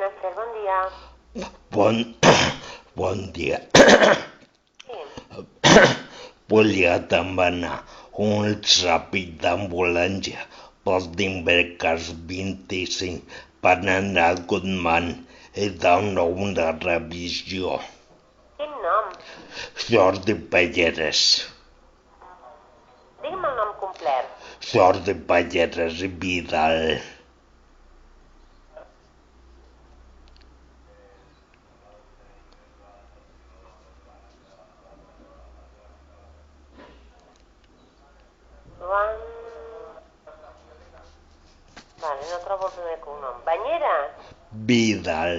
Acer, bon dia. Bon dia. Sí. Volia demanar un ràpid d'ambulància pel dimecres 25 per anar a Gutman i donar una revisió. Quin nom? Jordi Palleres. Digue'm el nom complet. Jordi Palleres i Vidal. Joan... Vale, no trobo el primer cognom. Banyeres? Vidal.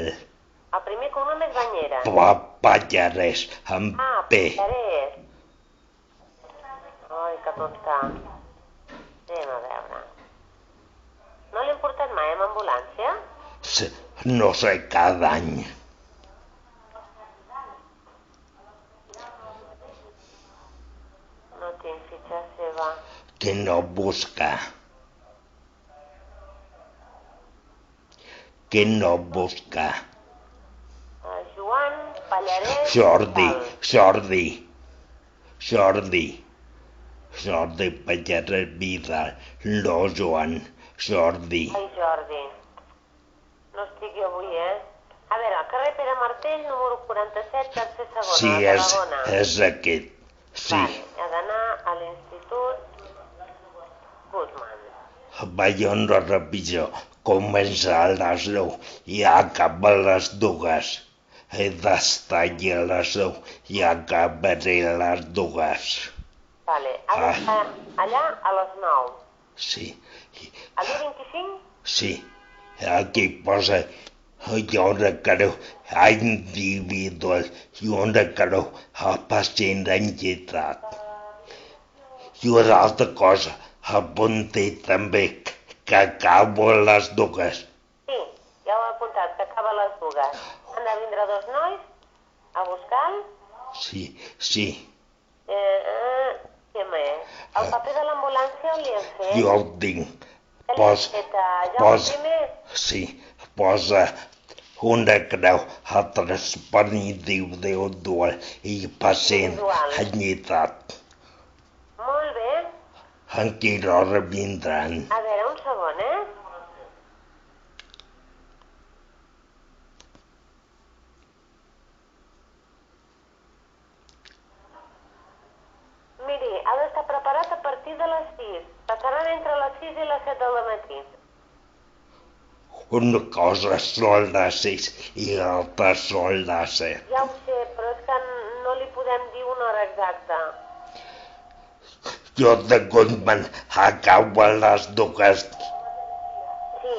El primer cognom és Banyeres. Palleres, amb P. Pallarès. Ai, que tonta. Anem a veure. No l'hem portat mai amb ambulància? No sé, cada any. No tinc fitxa seva. Que no busca. Joan Pallarès. Jordi Palleres Vidal, no Joan, Jordi. Ai, Jordi. No estic jo avui, A veure, al carrer Pere Martell, número 47, tercer segon, Sí, a Tarragona. és aquest. Sí. Vale, ha d'anar a l'Institut Guzmán. Vaig a una revisió. Comença a les 9 i acaba a les 2. He d'estar allà a les 9 i acabaré a les 2. Vale, ha d'estar allà a les 9. Sí. El dia 25? Sí. Aquí posa una creu individual i una creu a pacient enllitat. I una altra cosa, apunti també que acabo a les 2. Sí, ja ho he apuntat, que acaba a les 2. Han de vindre 2 nois a buscar-lo? Sí. Què més? El paper de l'ambulància on li hem fet? Jo el tinc. Sí, posa una creu a transport individual i pacient enllitat. Molt bé. En quina hora vindran? A veure, un segon, Miri, ha d'estar preparat a partir de les 6. Passaran entre les 6 i les 7 del matí. Una cosa són les 6 i l'altra són les 7. Ja ho sé, però és que no li podem dir una hora exacta. Jo de Gutman acabo a les 2. Sí.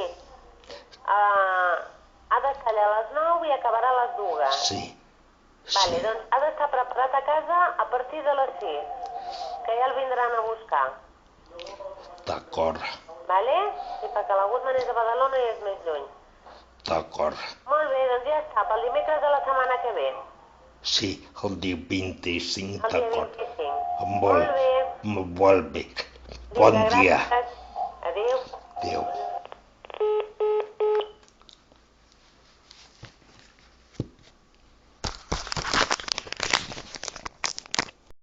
Ha d'estar allà a les 9 i acabarà a les 2. Sí. Vale, doncs ha d'estar preparat a casa a partir de les 6, que ja el vindran a buscar. D'acord. Vale? Sí, perquè la Guzmán és a Badalona i és més lluny. D'acord. Molt bé, doncs ja està, pel dimecres de la setmana que ve. Sí, el dia 25, El dia d'acord. 25. Molt bé. Bon dia. Adéu. Adéu.